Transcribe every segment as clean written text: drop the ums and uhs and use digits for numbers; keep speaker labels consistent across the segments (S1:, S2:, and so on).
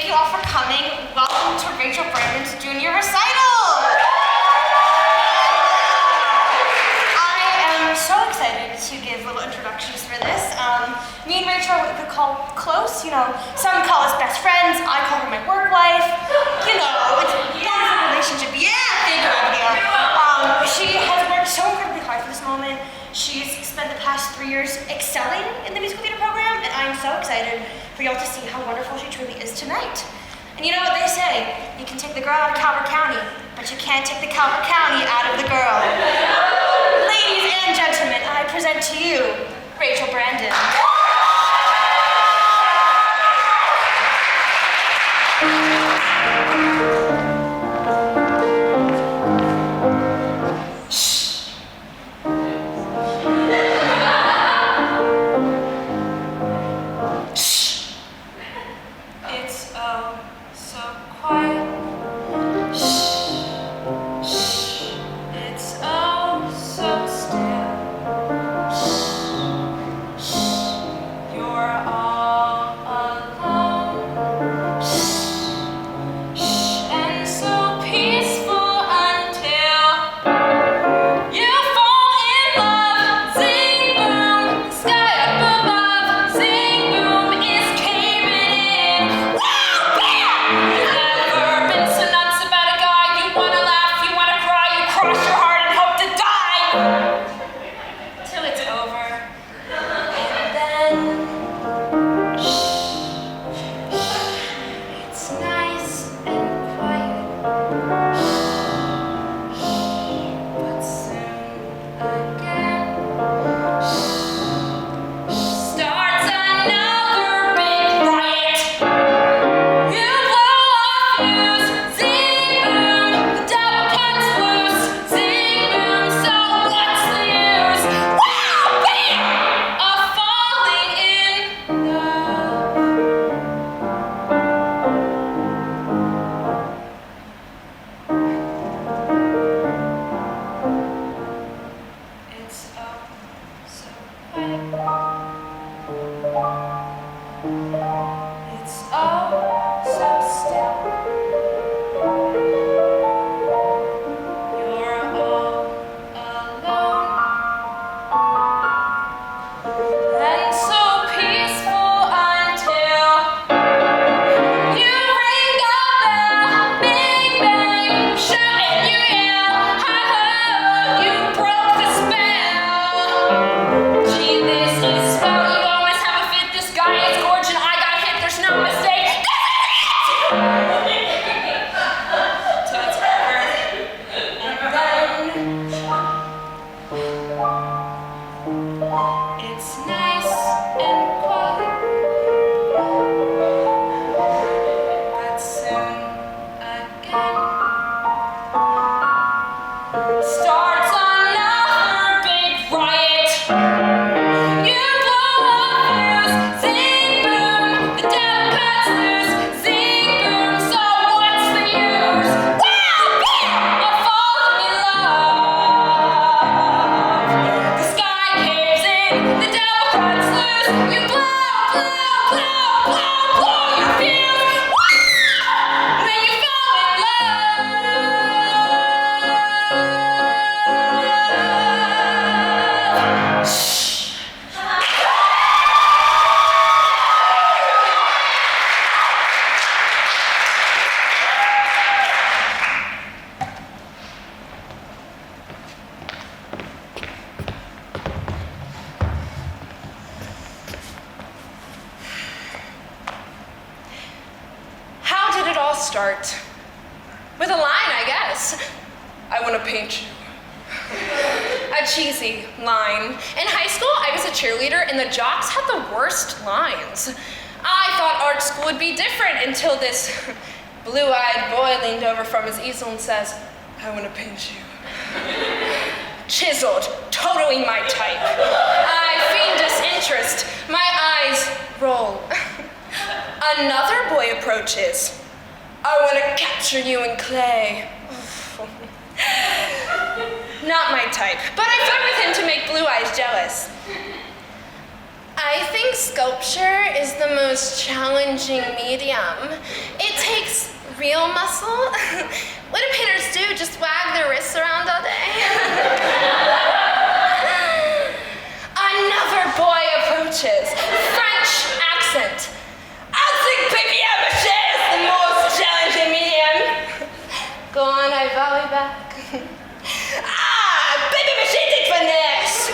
S1: Thank you all for coming. Welcome to Racheal Brandon's junior recital. I am so excited to give little introductions for this. Me and Racheal are what we could call close. You know, some call us best friends. I call her my work wife. You know, it's a beautiful relationship. Yeah, thank you, Racheal. She has worked so incredibly hard for this moment. She's spent the past 3 years excelling in the musical theater program, and I'm so excited for y'all to see how wonderful she truly is tonight. And you know what they say, you can take the girl out of Calvert County, but you can't take the Calvert County out of the girl. Ladies and gentlemen, I present to you, Racheal Brandon.
S2: Start with a line, I guess. I want to paint you. A cheesy line. In high school, I was a cheerleader, and the jocks had the worst lines. I thought art school would be different until this blue-eyed boy leaned over from his easel and says, I want to paint you. Chiseled, totally my type. I feigned disinterest. My eyes roll. Another boy approaches. I want to capture you in clay. Not my type, but I flirt with him to make Blue Eyes jealous. I think sculpture is the most challenging medium. It takes real muscle. What do painters do? Just wag their wrists around all day? Another boy approaches. French accent. I think papier-mâché is the most challenging medium. Go on, I volley back. Papier-mâché takes finesse.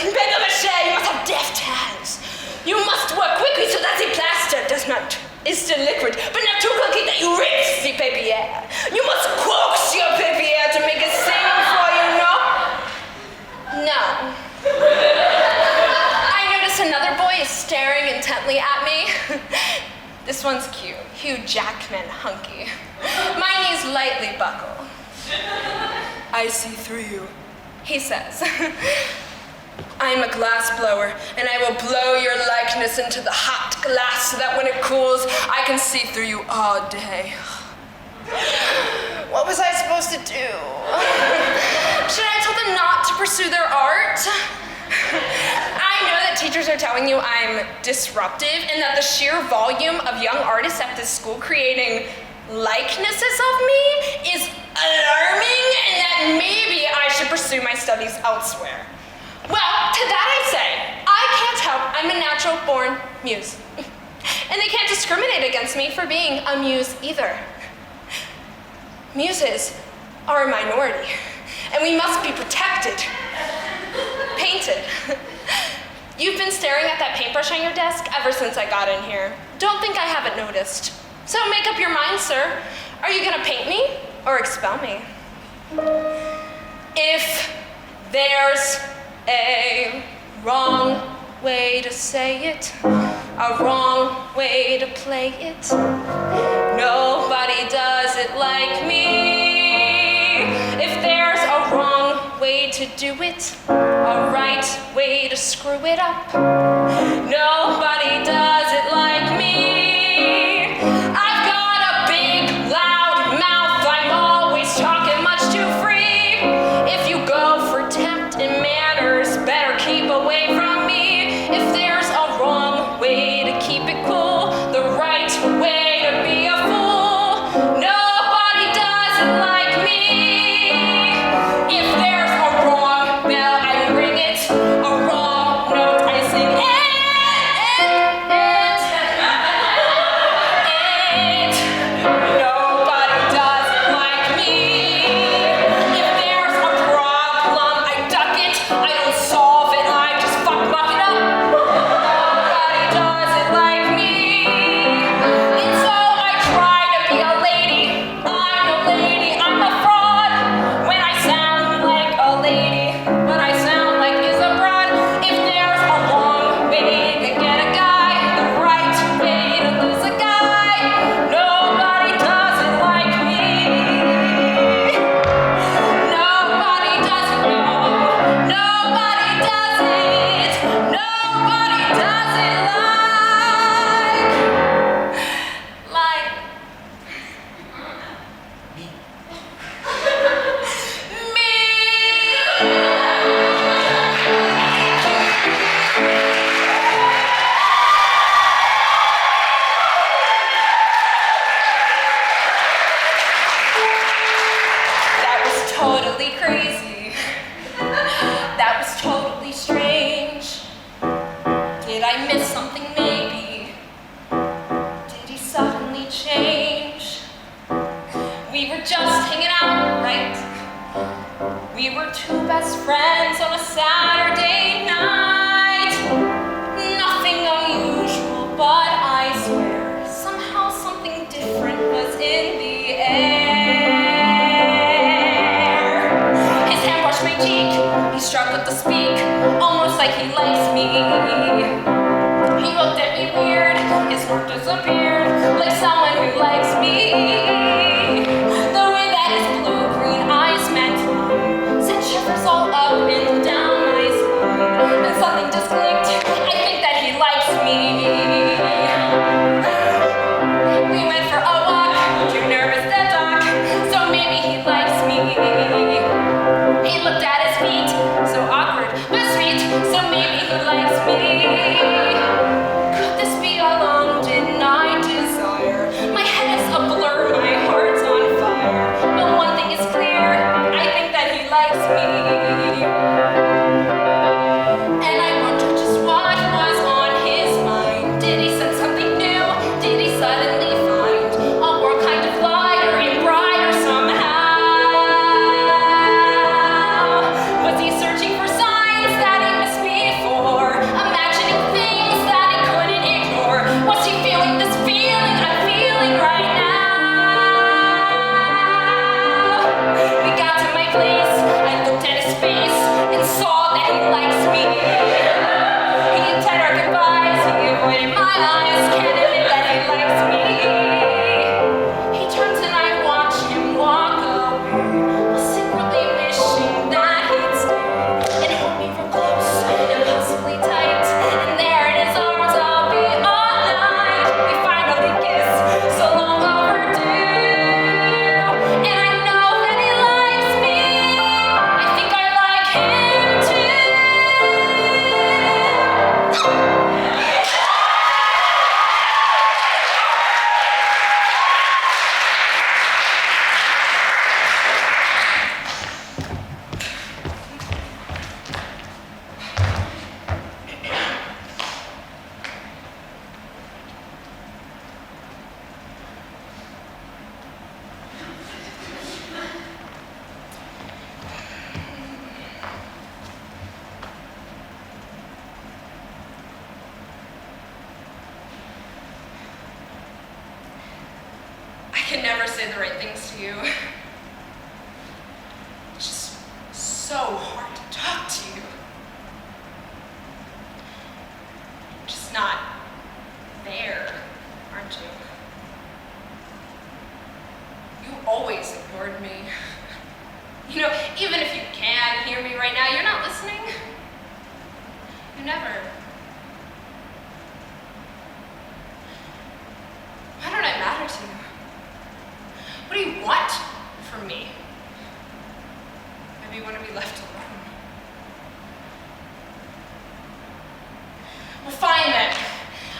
S2: Papier-mâché, you must have deft hands. You must work quickly so that the plaster is still liquid, but not too quickly that you rinse the papier. You must coax your papier to make it sing for you, no? No. I notice another boy is staring intently at me. This one's cute. Hugh Jackman hunky. My knees lightly buckle. I see through you, he says. I'm a glass blower, and I will blow your likeness into the hot glass so that when it cools, I can see through you all day. What was I supposed to do? Should I tell them not to pursue their art? I know that teachers are telling you I'm disruptive and that the sheer volume of young artists at this school creating likenesses of me is alarming and that maybe I should pursue my studies elsewhere. Well, to that I say, I can't help I'm a natural-born muse. And they can't discriminate against me for being a muse either. Muses are a minority, and we must be protected. Painted. You've been staring at that paintbrush on your desk ever since I got in here. Don't think I haven't noticed. So make up your mind, sir. Are you gonna paint me or expel me? If there's a wrong way to say it, a wrong way to play it, nobody does it like me. If there's a wrong way to do it, a right way to screw it up, nobody does it like me. I've got a big, loud mouth, I'm always talking much too free. If you go for tact and manners, better keep away from me. If there's a wrong way to keep it cool, the right way to be a fool, nobody does it like me. If there's a wrong bell, I ring it. A wrong note, I sing it. Nobody does it like me. If there's a problem, I duck it. I don't solve it, I just muck it up. Nobody does it like me. And so I try to be a lady. I'm a lady, I'm a fraud. When I sound like a lady, what I sound like is a broad. If there's a wrong way to get a guy, the right way to lose a guy, nobody does it like me. Nobody does it, no. Nobody does it. Nobody does it like That was totally crazy. That was totally strange. Did I miss something maybe? Did he suddenly change? We were just hanging out, right? We were two best friends on a Saturday night. Nothing unusual, but I swear somehow something different was in the air. His hand brushed my cheek, he struggled to speak, almost like he likes me. He looked at me weird, his smirk disappeared, like someone who likes me. The way that his blue-green eyes met mine sent shivers all up and down my spine. can never say the right things to you. It's just so hard to talk to you. You're just not there, aren't you? You always ignored me. You know, even if you can hear me right now, you're not listening. You never. Why don't I matter to you? What do you want from me? Maybe you want to be left alone. Well, fine then.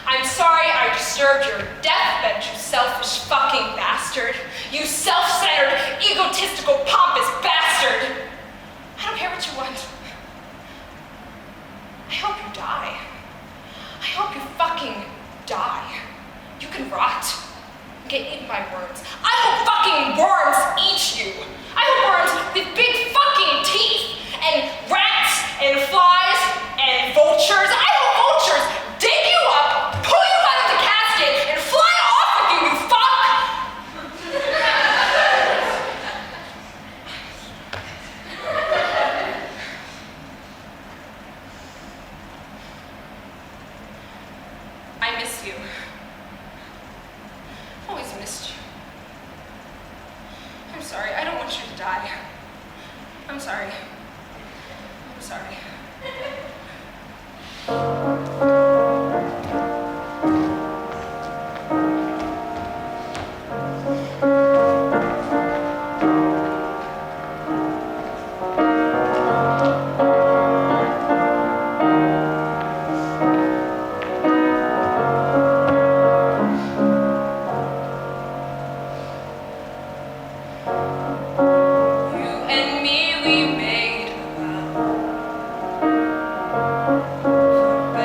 S2: I'm sorry I disturbed your deathbed, you selfish fucking bastard. You self-centered, egotistical, pompous bastard. I don't care what you want. I hope you die. I hope you fucking die. You can rot. Get eaten by worms. I hope fucking worms eat you. I hope worms with big fucking teeth and rats and flies and vultures. I hope vultures dig you up, pull you out of the casket, and fly off with you, you fuck! I miss you. I've always missed you. I'm sorry, I don't want you to die. I'm sorry. I'm sorry. We made a vow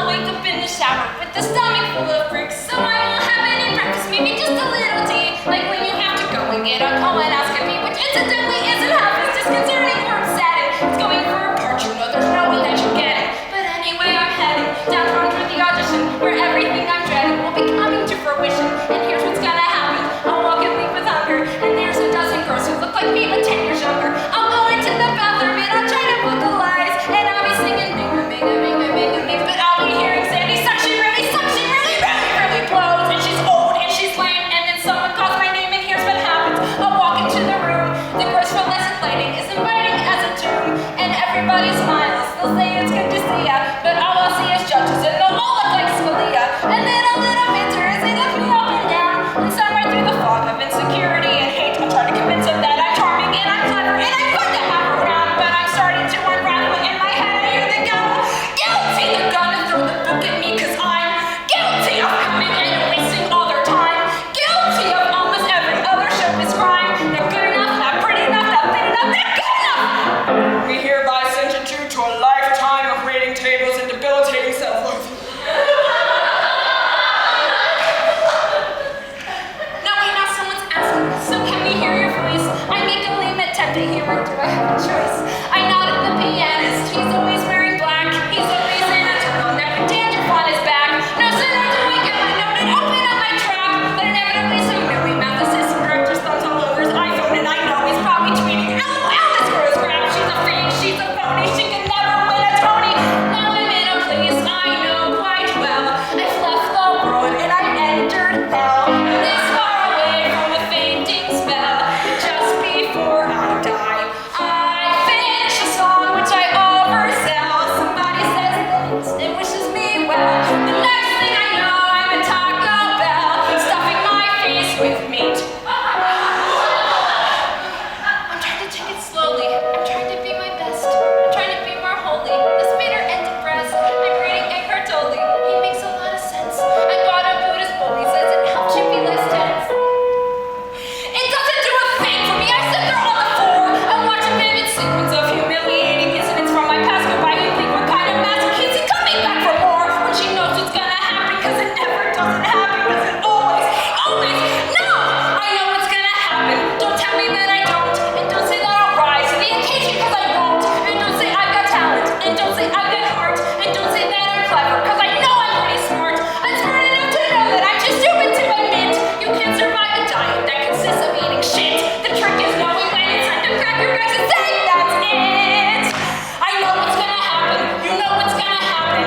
S2: wake up in the shower with the stomach full of bricks, so I won't have any breakfast, maybe just a little tea, like when you have to go and get a colonoscopy, which incidentally isn't half as disconcerting or upsetting. It's going for a part, you know, there's no way that you get it. But anyway, I'm heading downtown for the audition, where everything I'm dreading will be coming to fruition. And here's what's gonna happen: I'll walk and leave with hunger, and there's a dozen girls who look like me but 10 years younger. I'll go into the bathroom and I'll try to vocalize, and I'll be singing minga, minga, minga, minga, minga, but I'll be hearing Sandy suck, she really blows, and she's old and she's lame, and then someone calls my name, and here's what happens: I'll walk into the room, the graceful lesson lighting is inviting as a tomb, and everybody smiles, they'll say it's good to see ya, but all I'll see is judges, and they'll all look like Scalia, and then a little bitter as they look me up and down, and somewhere through the fog of insecurity and hate, I'll try to convince them that I'm charming and I'm clever and I'm fun to have around, but I'm starting to unravel in my head. I hear the gavel, guilty, they're gonna throw the book at me, cause I'm guilty of coming and wasting all their time, guilty of almost every other showbiz crime. Not good enough, not pretty enough, not thin enough, not good enough.
S3: We hereby sentence you to a lifetime of waiting tables and debilitating self-loathing.
S2: No, wait, now someone's asking, so can we hear your voice? I make a lame attempt at humor, do I have a choice? I nod at the pianist, he's always wearing black, he's always in a turtleneck with dandruff on his back. No sooner do I get my note and open up my track, but inevitably some really mouth assistant director's thumbs all over his iPhone, and I know he's probably tweeting, LOL, this girl's crap, she's a fake, she's a phony, she can never win a Tony. Now I'm in a place I know quite well, I've left the world and I've entered hell, this far away from a fainting spell. Just before I die, I finish a song which I oversell. Somebody says thanks and wishes me well. The next thing I know, I'm at Taco Bell, stuffing my face with meat. I'm trying to take it slowly. I'm trying to be my best. I'm trying to be more holy. This bitter and depressed. I'm reading Eckhart Tolle. He makes a lot of sense. I bought a Buddhist bowl. He says it helps you be less tense. It doesn't do a thing for me. I sit there on the floor. I watch a vivid sequence of humiliating incidents from my past go by and think, what kind of masochist is coming back for more when she knows what's gonna happen, cause it never doesn't happen, cause it always, no! I know what's gonna happen. Don't tell me that I don't, and don't say that I'll rise to the occasion, cause I won't, and don't say I've got talent, and don't say I've got heart, and don't say that I'm clever, cause I know I'm pretty smart. I'm smart enough to know that I'm too stupid to admit you can't survive a diet that consists of eating shit. The trick is knowing when it's time to crack your eggs and say that's it. I know what's gonna happen. You know what's gonna happen.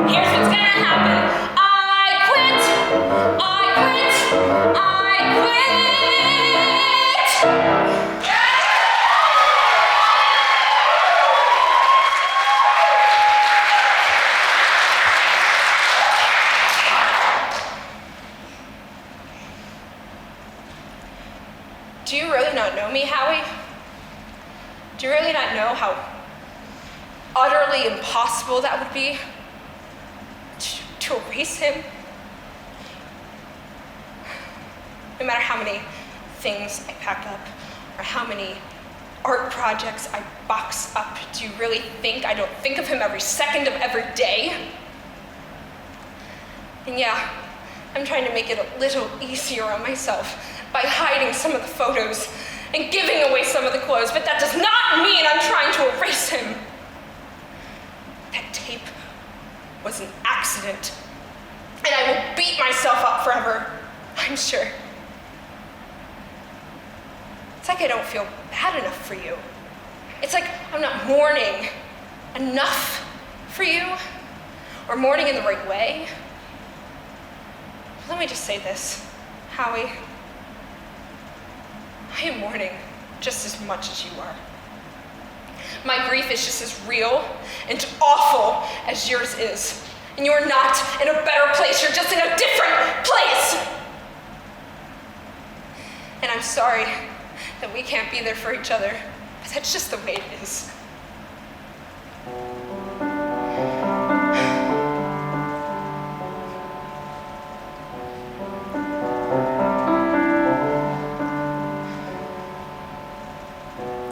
S2: Here's what's gonna happen. I quit. I quit. I quit. Do you really not know me, Howie? Do you really not know how utterly impossible that would be to erase him? No matter how many things I pack up or how many art projects I box up, do you really think I don't think of him every second of every day? And yeah, I'm trying to make it a little easier on myself by hiding some of the photos and giving away some of the clothes, but that does not mean I'm trying to erase him. That tape was an accident, and I will beat myself up forever, I'm sure. It's like I don't feel bad enough for you. It's like I'm not mourning enough for you, or mourning in the right way. Let me just say this, Howie. I am mourning just as much as you are. My grief is just as real and awful as yours is. And you're not in a better place, you're just in a different place. And I'm sorry that we can't be there for each other, but that's just the way it is.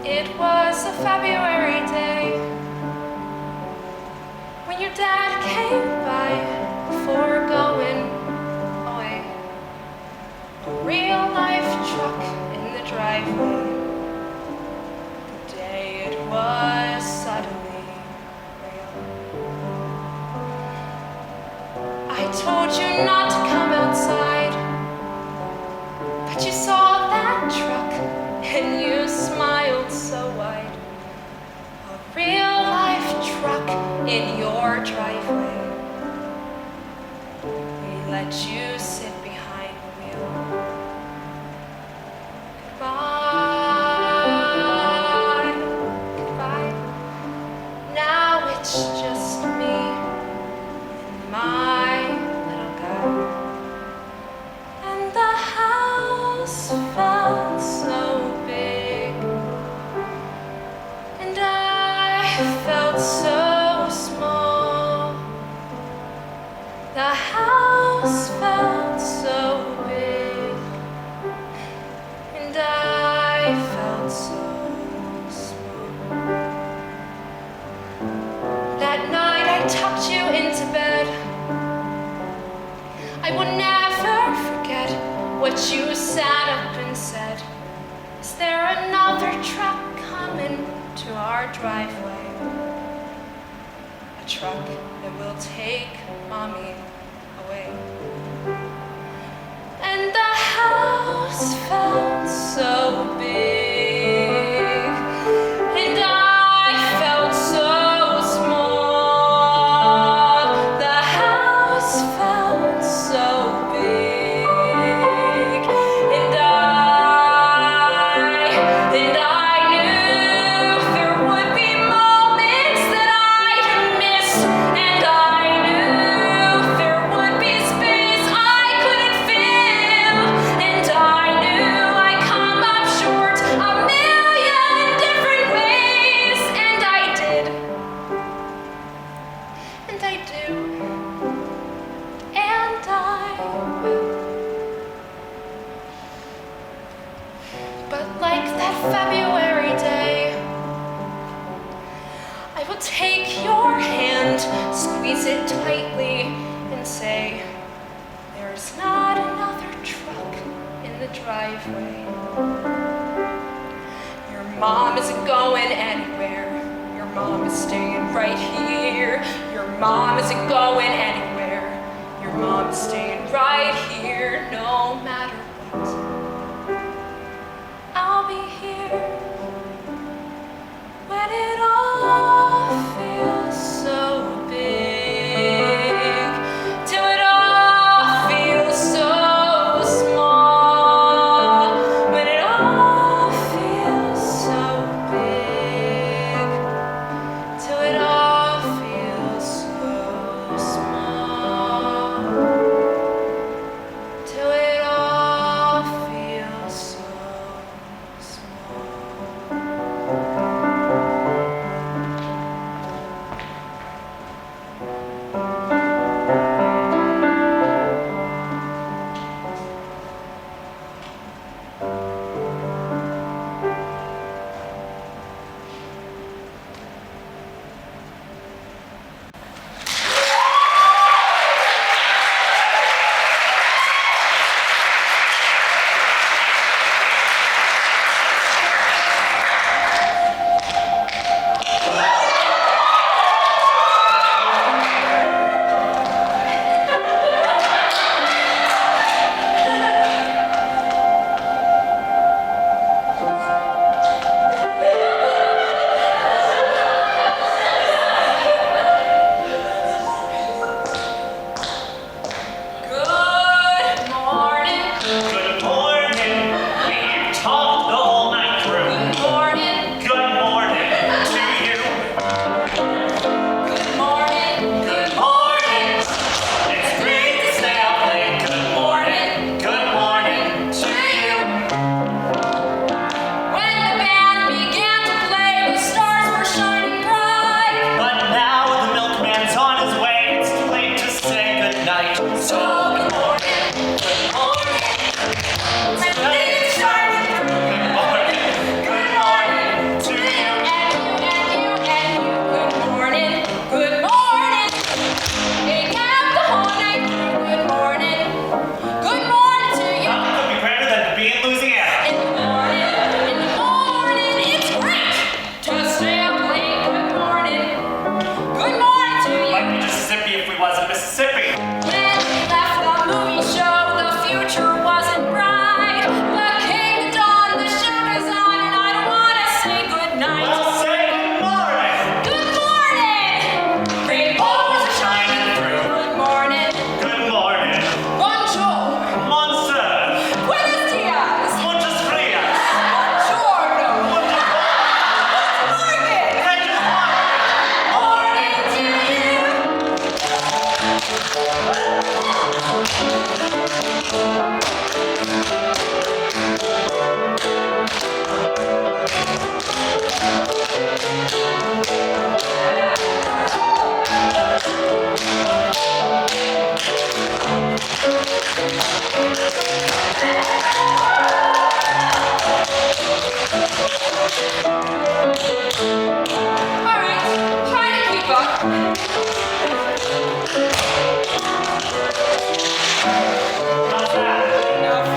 S2: It was a February day. when your dad came by before going away. A real life truck in the driveway. The day it was suddenly real. I told you not to come outside, but you saw that truck and you smiled so wide. A real life truck in your driveway. We let you sit behind the wheel. Goodbye, goodbye. Now it's just me and my little guy. And the house felt so big, and I felt so small. The house felt so big, and I felt so small. That night I tucked you into bed. I will never forget what you sat up and said. Is there another truck coming to our driveway? A truck that will take Mommy away. And the house felt so big, and I felt so small. The house felt so big, and I knew there would be moments that I'd miss, and I knew there would be space I couldn't fill, and I knew I'd come up short a million different ways, and I did, and I do, and I will. But like that February day, I will take your hand, squeeze it tightly, and say, there's not another truck in the driveway. Your mom isn't going anywhere. Your mom is staying right here. Your mom isn't going anywhere. Your mom is staying right here, no matter what. I'll be here when it all feels so big, till it all feels so small. When it all feels so big, till it all feels so small. Till it all feels so Alright, try to keep up.
S3: How's that? Enough?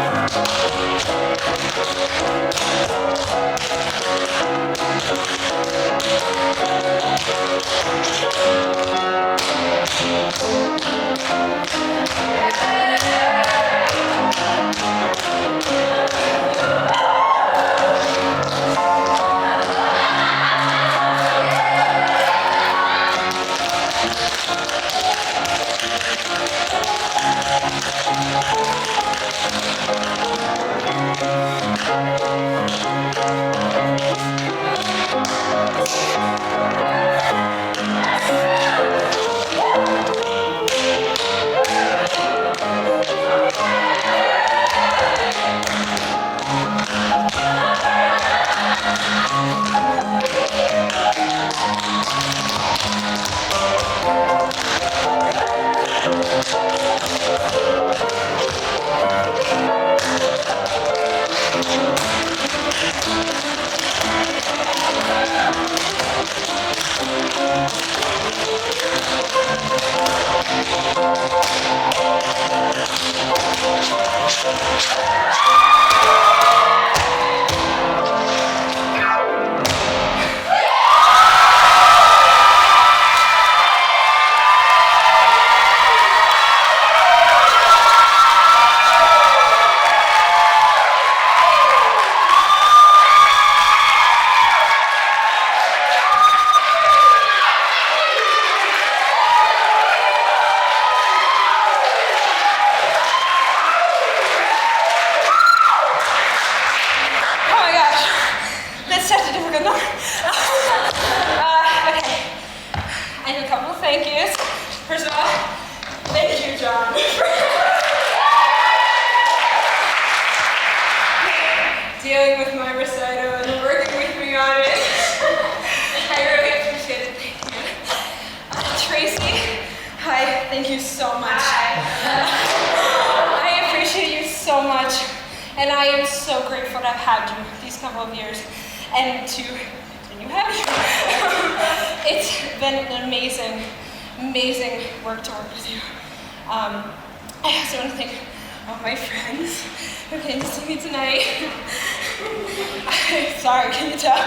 S2: First of all, thank you, John. Dealing with my recital and working with me on it. I really appreciate it. Thank you. Tracy, hi, thank you so much. I appreciate you so much, and I am so grateful to have had you these couple of years and to continue having you. It's been an amazing work to work with you. I also want to thank all my friends who came to see me tonight. Sorry, can you tell?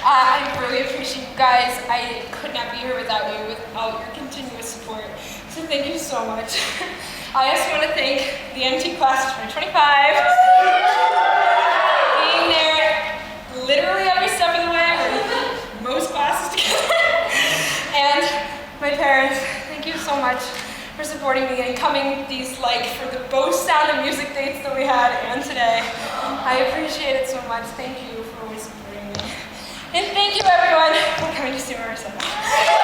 S2: I really appreciate you guys. I could not be here without you, without your continuous support. So thank you so much. I also want to thank the MT class of 2025. Being there literally every step of the way, or most classes together. And my parents, thank you so much for supporting me and coming these, for the both Sound of Music dates that we had and today. I appreciate it so much. Thank you for always supporting me. And thank you everyone for coming to see my recital.